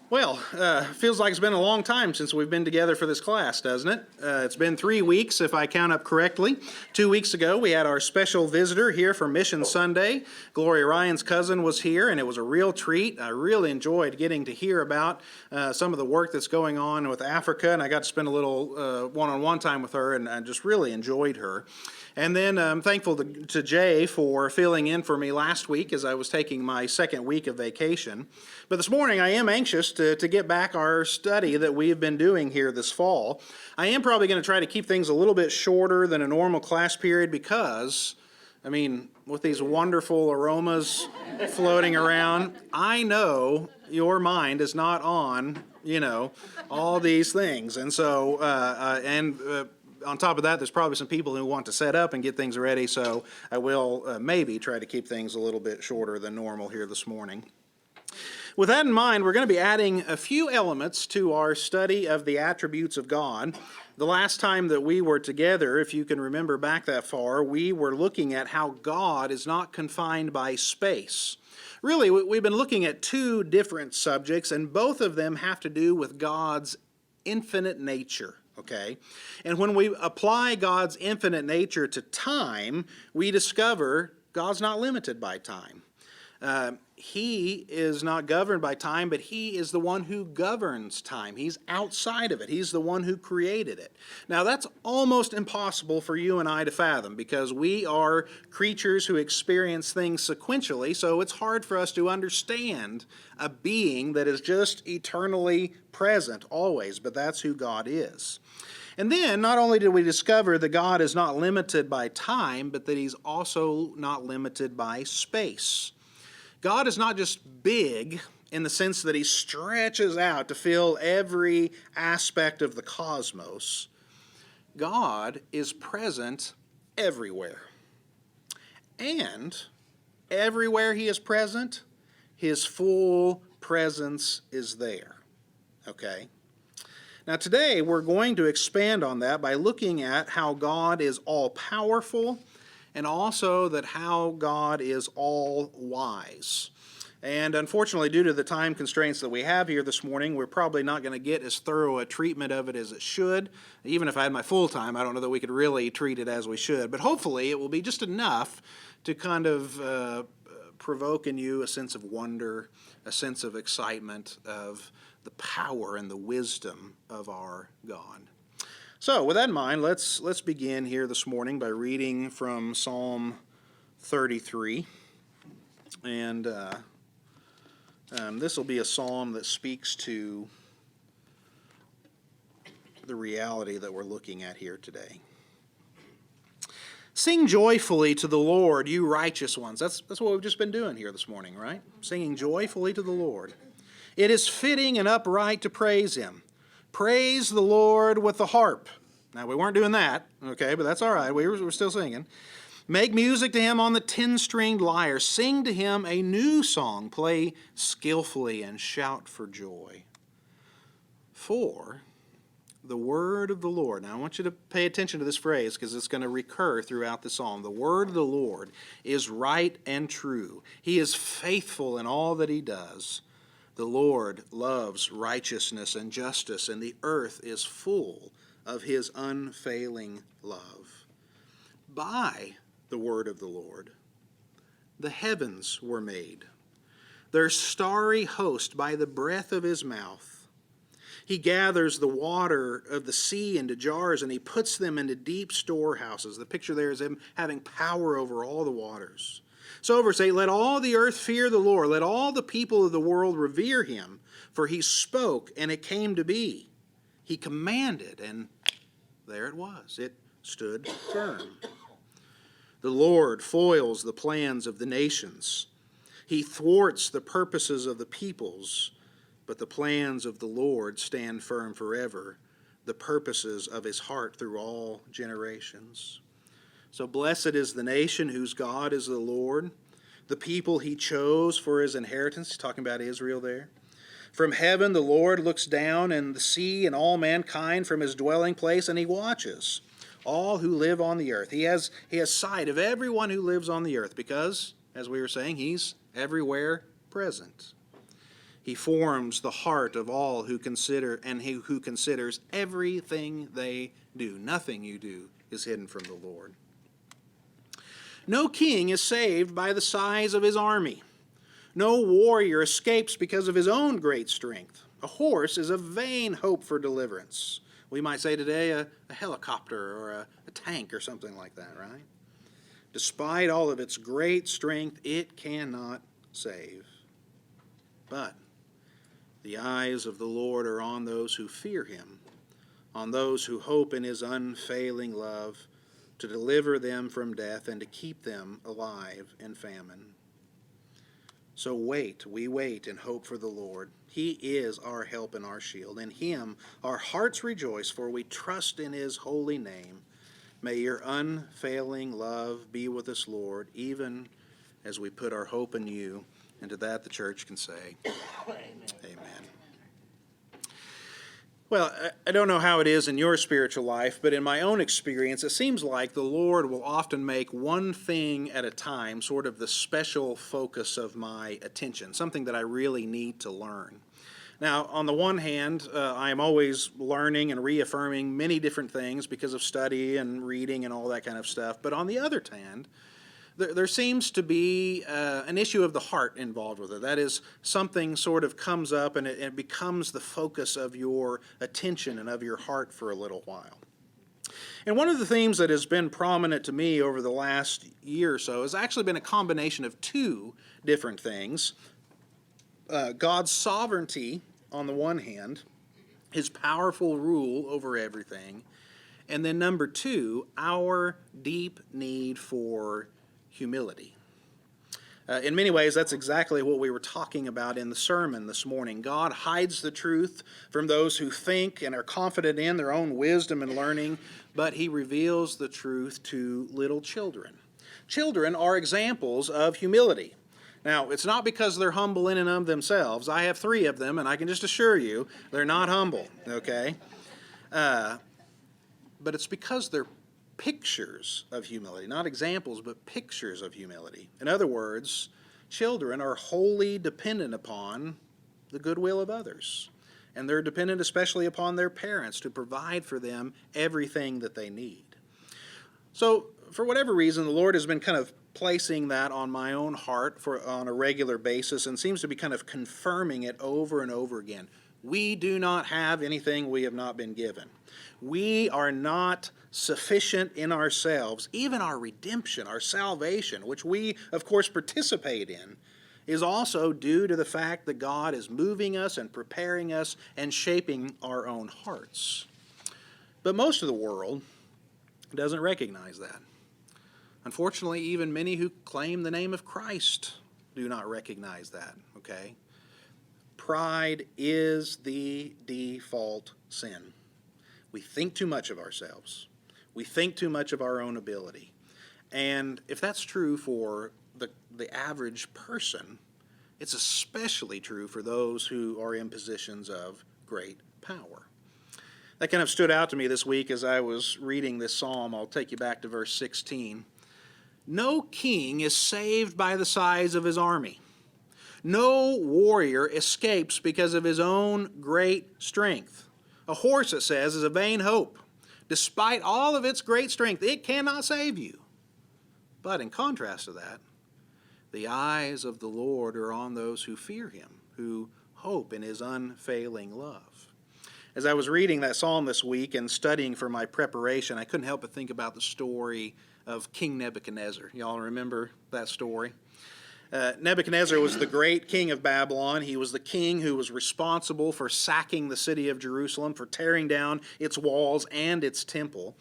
Well, feels like it's been a long time since we've been together for this class, doesn't it? It's been 3 weeks, if I count up correctly. 2 weeks ago, we had our special visitor here for Mission Sunday. Gloria Ryan's cousin was here, and it was a real treat. I really enjoyed getting to hear about some of the work that's going on with Africa, and I got to spend a little one-on-one time with her, and I just really enjoyed her. And then I'm thankful to Jay for filling in for me last week as I was taking my second week of vacation. But this morning I am anxious to get back our study that we've been doing here this fall. I am probably going to try to keep things a little bit shorter than a normal class period because, with these wonderful aromas floating around, I know your mind is not on, all these things. And so, on top of that, there's probably some people who want to set up and get things ready, so I will maybe try to keep things a little bit shorter than normal here this morning. With that in mind, we're going to be adding a few elements to our study of the attributes of God. The last time that we were together, if you can remember back that far, we were looking at how God is not confined by space. Really, we've been looking at two different subjects, and both of them have to do with God's infinite nature. Okay? And when we apply God's infinite nature to time, we discover God's not limited by time. He is not governed by time, but He is the one who governs time. He's outside of it. He's the one who created it. Now, that's almost impossible for you and I to fathom because we are creatures who experience things sequentially, so it's hard for us to understand a being that is just eternally present always, but that's who God is. And then, not only did we discover that God is not limited by time, but that He's also not limited by space. God is not just big in the sense that He stretches out to fill every aspect of the cosmos. God is present everywhere. And everywhere He is present, His full presence is there. Okay? Now today we're going to expand on that by looking at how God is all-powerful and also that how God is all-wise. And unfortunately, due to the time constraints that we have here this morning, we're probably not going to get as thorough a treatment of it as it should. Even if I had my full time, I don't know that we could really treat it as we should. But hopefully it will be just enough to kind of provoke in you a sense of wonder, a sense of excitement of the power and the wisdom of our God. So with that in mind, let's begin here this morning by reading from Psalm 33. And this will be a psalm that speaks to the reality that we're looking at here today. Sing joyfully to the Lord, you righteous ones. That's what we've just been doing here this morning, right? Singing joyfully to the Lord. It is fitting and upright to praise Him. Praise the Lord with the harp. Now, we weren't doing that, okay, but that's all right. We're still singing. Make music to Him on the 10-stringed lyre. Sing to Him a new song. Play skillfully and shout for joy. For the word of the Lord. Now, I want you to pay attention to this phrase because it's going to recur throughout the psalm. The word of the Lord is right and true. He is faithful in all that He does. The Lord loves righteousness and justice, and the earth is full of His unfailing love. By the word of the Lord, the heavens were made, their starry host by the breath of His mouth. He gathers the water of the sea into jars, and He puts them into deep storehouses. The picture there is Him having power over all the waters. So verse 8, let all the earth fear the Lord. Let all the people of the world revere Him. For He spoke, and it came to be. He commanded, and there it was. It stood firm. The Lord foils the plans of the nations. He thwarts the purposes of the peoples. But the plans of the Lord stand firm forever, the purposes of His heart through all generations. So blessed is the nation whose God is the Lord, the people He chose for His inheritance, talking about Israel there. From heaven the Lord looks down, and the sea and all mankind from His dwelling place, and He watches all who live on the earth. He has sight of everyone who lives on the earth because, as we were saying, He's everywhere present. He forms the heart of all who consider, and who considers everything they do. Nothing you do is hidden from the Lord. No king is saved by the size of his army. No warrior escapes because of his own great strength. A horse is a vain hope for deliverance. We might say today a helicopter or a tank or something like that, right? Despite all of its great strength, it cannot save. But the eyes of the Lord are on those who fear him, on those who hope in his unfailing love, to deliver them from death and to keep them alive in famine. So we wait and hope for the Lord. He is our help and our shield. In him our hearts rejoice, for we trust in his holy name. May your unfailing love be with us, Lord, even as we put our hope in you. And to that the church can say, Amen. Well, I don't know how it is in your spiritual life, but in my own experience, it seems like the Lord will often make one thing at a time sort of the special focus of my attention, something that I really need to learn. Now, on the one hand, I am always learning and reaffirming many different things because of study and reading and all that kind of stuff. But on the other hand, there seems to be an issue of the heart involved with it. That is, something sort of comes up and it becomes the focus of your attention and of your heart for a little while. And one of the themes that has been prominent to me over the last year or so has actually been a combination of two different things. God's sovereignty on the one hand, his powerful rule over everything, and then number two, our deep need for humility. In many ways, that's exactly what we were talking about in the sermon this morning. God hides the truth from those who think and are confident in their own wisdom and learning, but he reveals the truth to little children. Children are examples of humility. Now, it's not because they're humble in and of themselves. I have 3 of them, and I can just assure you they're not humble, okay? But it's because they're pictures of humility, not examples, but pictures of humility. In other words, children are wholly dependent upon the goodwill of others, and they're dependent especially upon their parents to provide for them everything that they need. So, for whatever reason, the Lord has been kind of placing that on my own heart on a regular basis and seems to be kind of confirming it over and over again. We do not have anything we have not been given. We are not sufficient in ourselves. Even our redemption, our salvation, which we, of course, participate in, is also due to the fact that God is moving us and preparing us and shaping our own hearts. But most of the world doesn't recognize that. Unfortunately, even many who claim the name of Christ do not recognize that, okay? Pride is the default sin. We think too much of ourselves. We think too much of our own ability. And if that's true for the average person, it's especially true for those who are in positions of great power. That kind of stood out to me this week as I was reading this psalm. I'll take you back to verse 16. No king is saved by the size of his army. No warrior escapes because of his own great strength. A horse, it says, is a vain hope. Despite all of its great strength, it cannot save you. But in contrast to that, the eyes of the Lord are on those who fear him, who hope in his unfailing love. As I was reading that psalm this week and studying for my preparation, I couldn't help but think about the story of King Nebuchadnezzar. Y'all remember that story? Nebuchadnezzar was the great king of Babylon. He was the king who was responsible for sacking the city of Jerusalem, for tearing down its walls and its temple.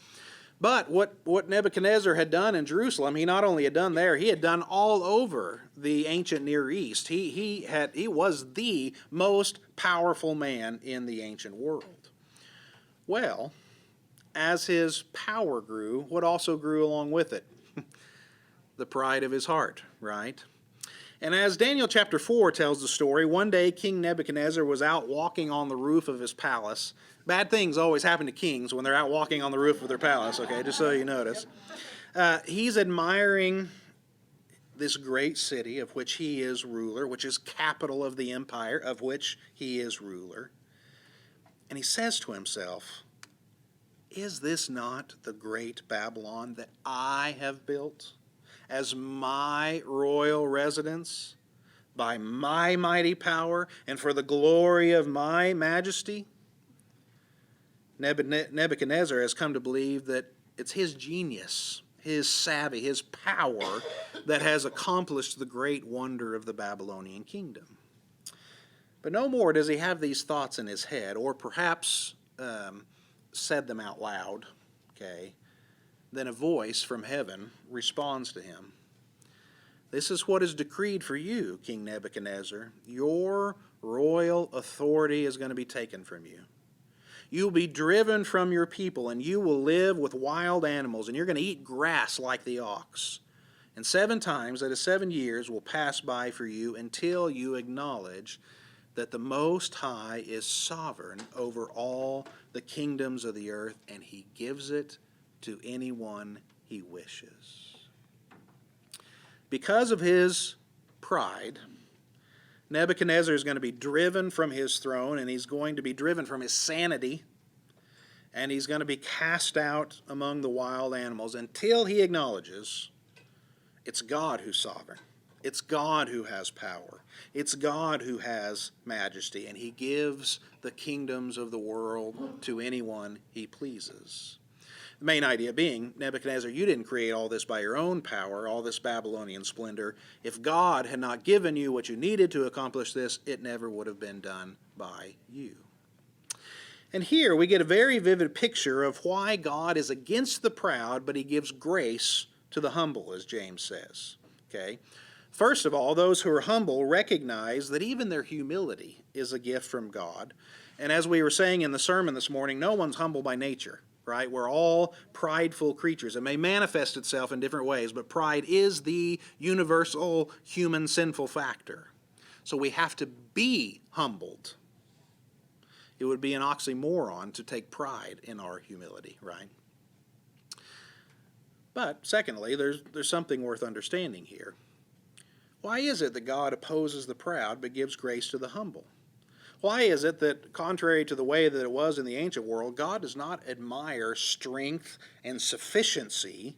But what Nebuchadnezzar had done in Jerusalem, he not only had done there, he had done all over the ancient Near East. He was the most powerful man in the ancient world. Well, as his power grew, what also grew along with it? The pride of his heart, right? And as Daniel chapter 4 tells the story, one day King Nebuchadnezzar was out walking on the roof of his palace. Bad things always happen to kings when they're out walking on the roof of their palace, okay, just so you notice. He's admiring this great city of which he is ruler, which is capital of the empire of which he is ruler. And he says to himself, is this not the great Babylon that I have built as my royal residence by my mighty power and for the glory of my majesty? Nebuchadnezzar has come to believe that it's his genius, his savvy, his power that has accomplished the great wonder of the Babylonian kingdom. But no more does he have these thoughts in his head, or perhaps said them out loud, okay? Then a voice from heaven responds to him. This is what is decreed for you, King Nebuchadnezzar. Your royal authority is going to be taken from you. You will be driven from your people, and you will live with wild animals, and you're going to eat grass like the ox. And 7 times, that is 7 years, will pass by for you until you acknowledge that the Most High is sovereign over all the kingdoms of the earth, and he gives it to anyone he wishes. Because of his pride, Nebuchadnezzar is going to be driven from his throne, and he's going to be driven from his sanity, and he's going to be cast out among the wild animals until he acknowledges it's God who's sovereign. It's God who has power. It's God who has majesty, and he gives the kingdoms of the world to anyone he pleases. The main idea being, Nebuchadnezzar, you didn't create all this by your own power, all this Babylonian splendor. If God had not given you what you needed to accomplish this, it never would have been done by you. And here we get a very vivid picture of why God is against the proud, but he gives grace to the humble, as James says. Okay? First of all, those who are humble recognize that even their humility is a gift from God. And as we were saying in the sermon this morning, no one's humble by nature, right? We're all prideful creatures. It may manifest itself in different ways, but pride is the universal human sinful factor. So we have to be humbled. It would be an oxymoron to take pride in our humility, right? But secondly, there's something worth understanding here. Why is it that God opposes the proud but gives grace to the humble? Why is it that, contrary to the way that it was in the ancient world, God does not admire strength and sufficiency,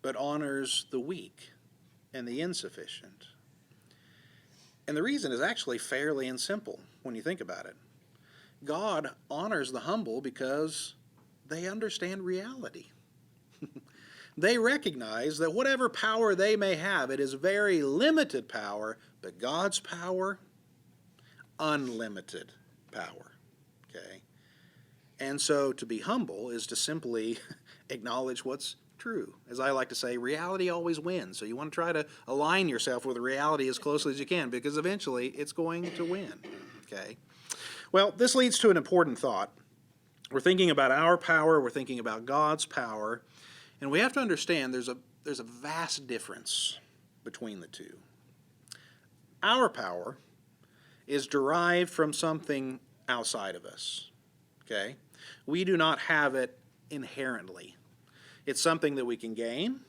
but honors the weak and the insufficient? And the reason is actually fairly and simple when you think about it. God honors the humble because they understand reality. They recognize that whatever power they may have, it is very limited power, but God's power, unlimited power. Okay? And so to be humble is to simply acknowledge what's true. As I like to say, reality always wins. So you want to try to align yourself with reality as closely as you can, because eventually it's going to win. Okay? Well, this leads to an important thought. We're thinking about our power, we're thinking about God's power, and we have to understand there's a vast difference between the two. Our power is derived from something outside of us. Okay? We do not have it inherently. It's something that we can gain.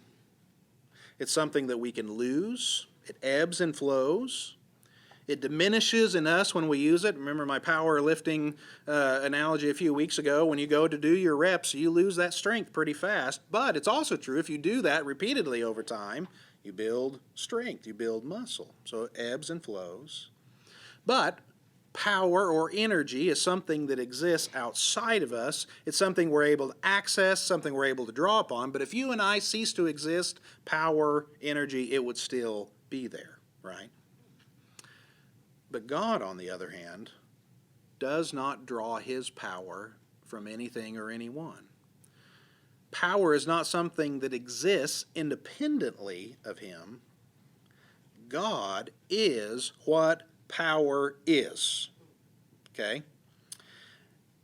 It's something that we can lose. It ebbs and flows. It diminishes in us when we use it. Remember my power lifting analogy a few weeks ago. When you go to do your reps, you lose that strength pretty fast. But it's also true if you do that repeatedly over time, you build strength, you build muscle. So it ebbs and flows. But power or energy is something that exists outside of us. It's something we're able to access, something we're able to draw upon. But if you and I cease to exist, power, energy, it would still be there, right? But God, on the other hand, does not draw his power from anything or anyone. Power is not something that exists independently of him. God is what power is. Okay?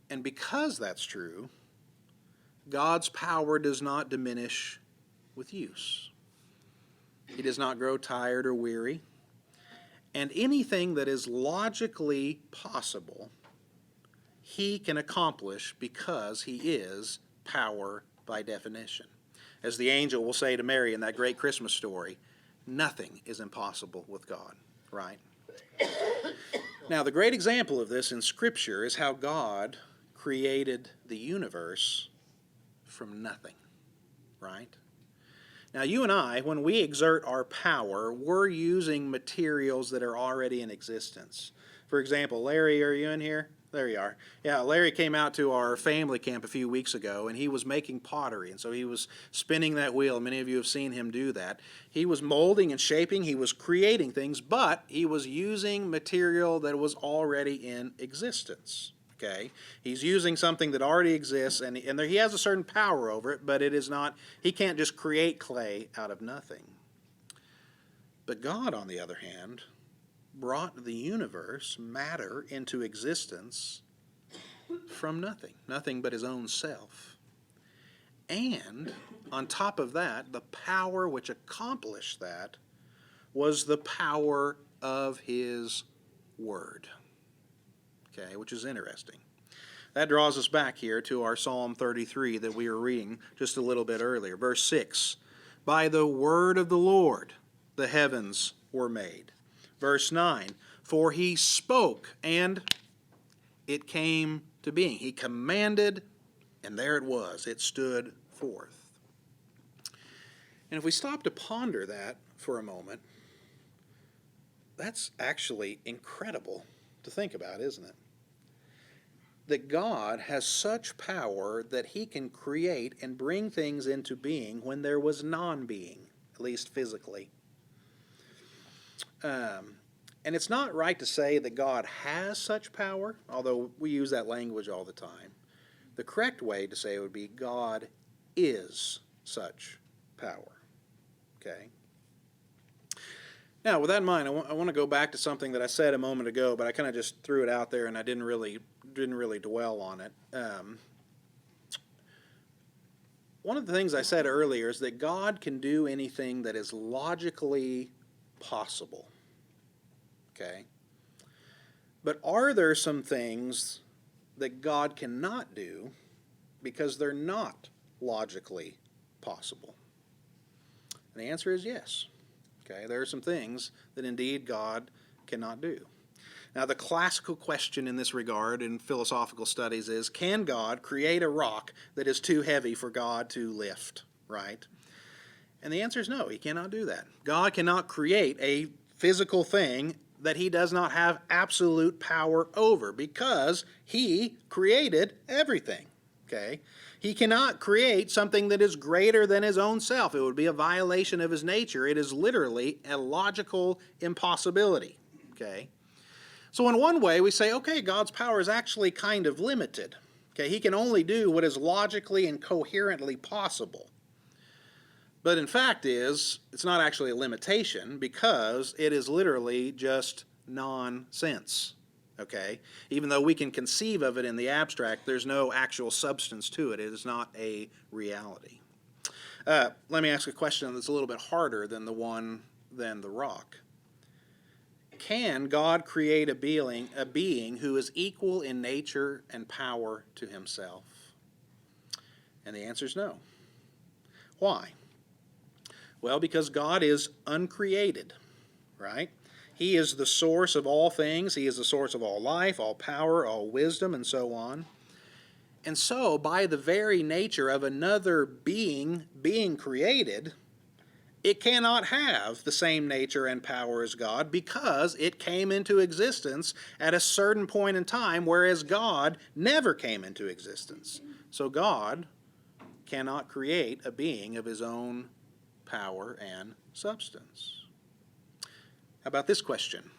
And because that's true, God's power does not diminish with use. He does not grow tired or weary. And anything that is logically possible, he can accomplish because he is power by definition. As the angel will say to Mary in that great Christmas story, Nothing is impossible with God, right? Now, the great example of this in Scripture is how God created the universe from nothing, right? Now, you and I, when we exert our power, we're using materials that are already in existence. For example, Larry, are you in here? There you are. Yeah, Larry came out to our family camp a few weeks ago, and he was making pottery, and so he was spinning that wheel. Many of you have seen him do that. He was molding and shaping, he was creating things, but he was using material that was already in existence. Okay, he's using something that already exists, and he has a certain power over it, but it is not, he can't just create clay out of nothing. But God, on the other hand, brought the universe, matter, into existence from nothing, nothing but his own self. And on top of that, the power which accomplished that was the power of his word. Okay, which is interesting. That draws us back here to our Psalm 33 that we were reading just a little bit earlier. Verse 6, by the word of the Lord the heavens were made. Verse 9, for he spoke and it came to being. He commanded and there it was. It stood forth. And if we stop to ponder that for a moment, that's actually incredible to think about, isn't it? That God has such power that he can create and bring things into being when there was non-being, at least physically. And it's not right to say that God has such power, although we use that language all the time. The correct way to say it would be God is such power. Okay? Now, with that in mind, I want to go back to something that I said a moment ago, but I kind of just threw it out there and I didn't really dwell on it. One of the things I said earlier is that God can do anything that is logically possible. Okay? But are there some things that God cannot do because they're not logically possible? And the answer is yes. Okay, there are some things that indeed God cannot do. Now, the classical question in this regard in philosophical studies is, can God create a rock that is too heavy for God to lift, right? And the answer is no, he cannot do that. God cannot create a physical thing that he does not have absolute power over because he created everything, okay? He cannot create something that is greater than his own self. It would be a violation of his nature. It is literally a logical impossibility, okay? So in one way, we say, okay, God's power is actually kind of limited. Okay, he can only do what is logically and coherently possible. But in fact it's not actually a limitation because it is literally just nonsense. Okay? Even though we can conceive of it in the abstract, there's no actual substance to it. It is not a reality. Let me ask a question that's a little bit harder than the rock. Can God create a being who is equal in nature and power to himself? And the answer is no. Why? Well, because God is uncreated, right? He is the source of all things. He is the source of all life, all power, all wisdom, and so on. And so, by the very nature of another being created, it cannot have the same nature and power as God because it came into existence at a certain point in time, whereas God never came into existence. So God cannot create a being of his own power and substance. How about this question?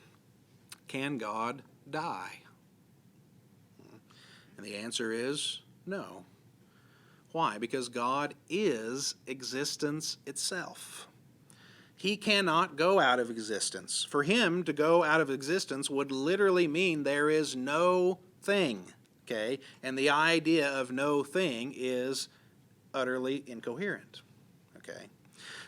Can God die? And the answer is no. Why? Because God is existence itself. He cannot go out of existence. For him to go out of existence would literally mean there is no thing. Okay? And the idea of no thing is utterly incoherent. Okay?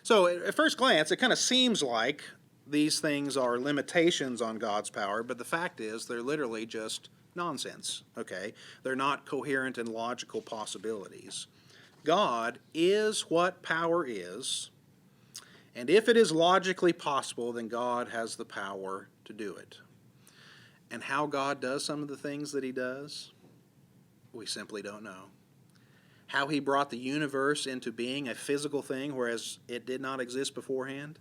So at first glance, it kind of seems like these things are limitations on God's power, but the fact is they're literally just nonsense, okay? They're not coherent and logical possibilities. God is what power is, And if it is logically possible, then God has the power to do it. And how God does some of the things that he does, we simply don't know. How he brought the universe into being a physical thing, whereas it did not exist beforehand,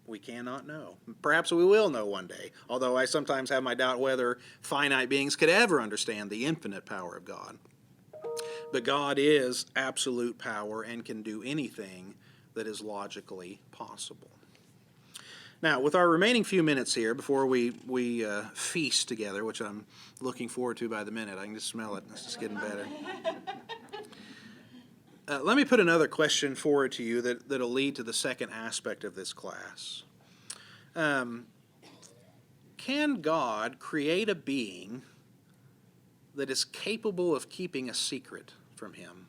we cannot know. Perhaps we will know one day, although I sometimes have my doubt whether finite beings could ever understand the infinite power of God. But God is absolute power and can do anything that is logically possible. Now, with our remaining few minutes here, before we feast together, which I'm looking forward to by the minute, I can just smell it. It's just getting better. Let me put another question forward to you that'll lead to the second aspect of this class. Can God create a being that is capable of keeping a secret from him?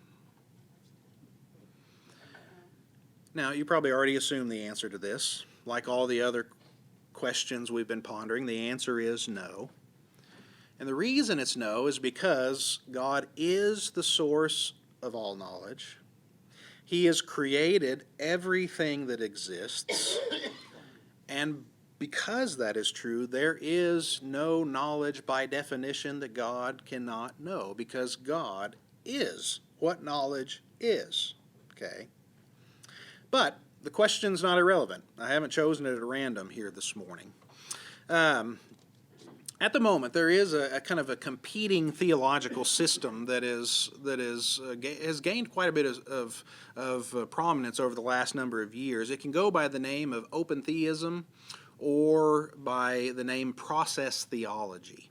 Now, you probably already assume the answer to this. Like all the other questions we've been pondering, the answer is no. And the reason it's no is because God is the source of all knowledge. He has created everything that exists. And because that is true, there is no knowledge by definition that God cannot know, because God is what knowledge is. Okay? But the question's not irrelevant. I haven't chosen it at random here this morning. At the moment, there is a kind of a competing theological system that has gained quite a bit of prominence over the last number of years. It can go by the name of open theism or by the name process theology.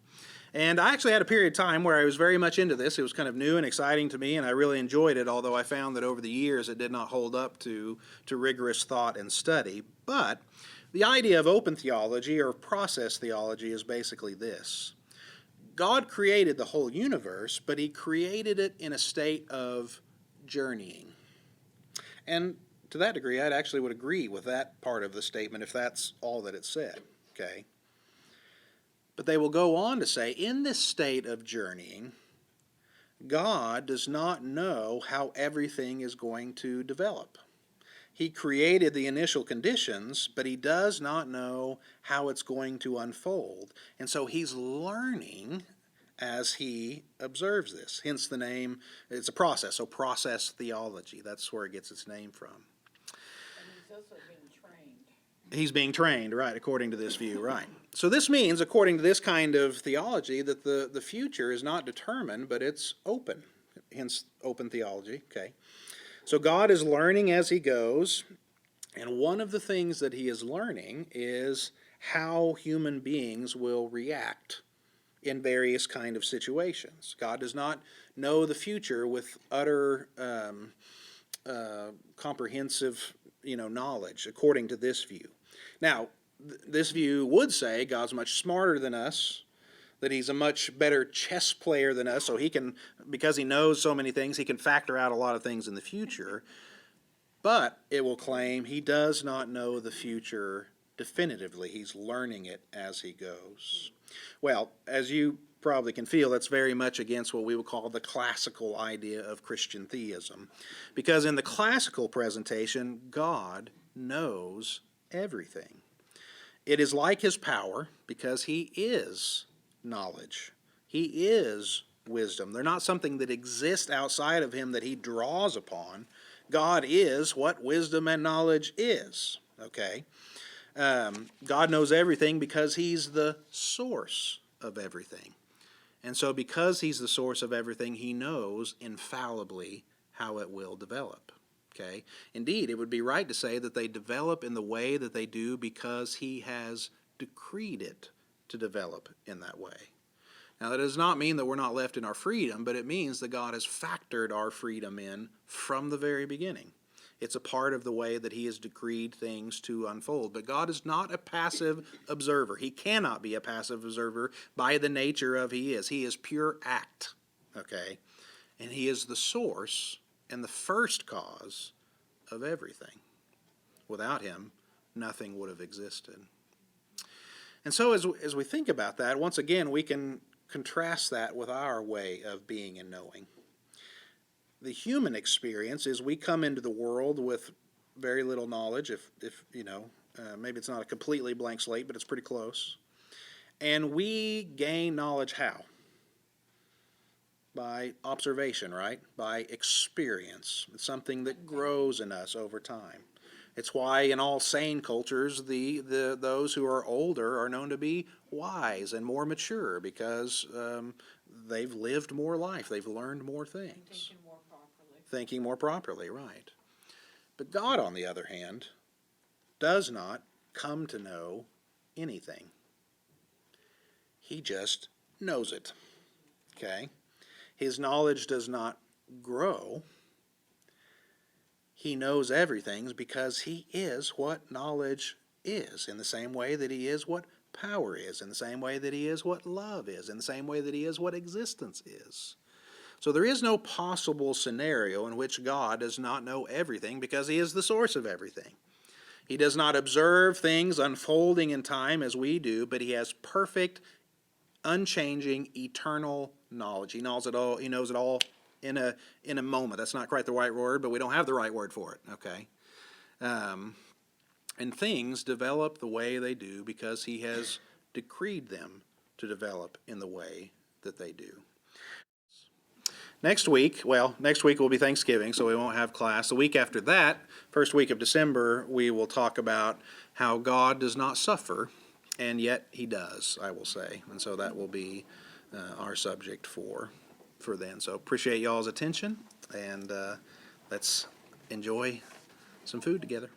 And I actually had a period of time where I was very much into this. It was kind of new and exciting to me, and I really enjoyed it, although I found that over the years it did not hold up to rigorous thought and study. But the idea of open theology or process theology is basically this. God created the whole universe, but he created it in a state of journeying. And to that degree, I actually would agree with that part of the statement if that's all that it said. Okay? But they will go on to say, in this state of journeying, God does not know how everything is going to develop. He created the initial conditions, but he does not know how it's going to unfold. And so he's learning as he observes this. Hence the name, it's a process, so process theology. That's where it gets its name from. And he's also being trained. He's being trained, right, according to this view, right. So this means, according to this kind of theology, that the future is not determined, but it's open. Hence, open theology, okay. So God is learning as he goes, and one of the things that he is learning is how human beings will react in various kind of situations. God does not know the future with utter comprehensive knowledge, according to this view. Now, this view would say God's much smarter than us, that he's a much better chess player than us, so he can, because he knows so many things, he can factor out a lot of things in the future. But it will claim he does not know the future definitively. He's learning it as he goes. Well, as you probably can feel, that's very much against what we would call the classical idea of Christian theism. Because in the classical presentation, God knows everything. It is like his power because he is knowledge. He is wisdom. They're not something that exists outside of him that he draws upon. God is what wisdom and knowledge is. Okay? God knows everything because he's the source of everything. And so because he's the source of everything, he knows infallibly how it will develop. Okay? Indeed, it would be right to say that they develop in the way that they do because he has decreed it to develop in that way. Now, that does not mean that we're not left in our freedom, but it means that God has factored our freedom in from the very beginning. It's a part of the way that he has decreed things to unfold. But God is not a passive observer. He cannot be a passive observer by the nature of he is. He is pure act, okay? And he is the source and the first cause of everything. Without him, nothing would have existed. And so as we think about that, once again, we can contrast that with our way of being and knowing. The human experience is we come into the world with very little knowledge, if you know, maybe it's not a completely blank slate, but it's pretty close. And we gain knowledge how? By observation, right? By experience. It's something that grows in us over time. It's why in all sane cultures, those who are older are known to be wise and more mature, because they've lived more life. They've learned more things. Thinking more properly. Thinking more properly, right. But God, on the other hand, does not come to know anything. He just knows it. Okay? His knowledge does not grow. He knows everything because he is what knowledge is, in the same way that he is what power is, in the same way that he is what love is, in the same way that he is what existence is. So there is no possible scenario in which God does not know everything, because he is the source of everything. He does not observe things unfolding in time as we do, but he has perfect, unchanging, eternal knowledge. He knows it all. He knows it all in a moment. That's not quite the right word, but we don't have the right word for it. Okay, and things develop the way they do because he has decreed them to develop in the way that they do. Next week will be Thanksgiving, so we won't have class. The week after that, first week of December, we will talk about how God does not suffer, and yet he does, I will say. And so that will be our subject for then. So appreciate y'all's attention, and let's enjoy some food together.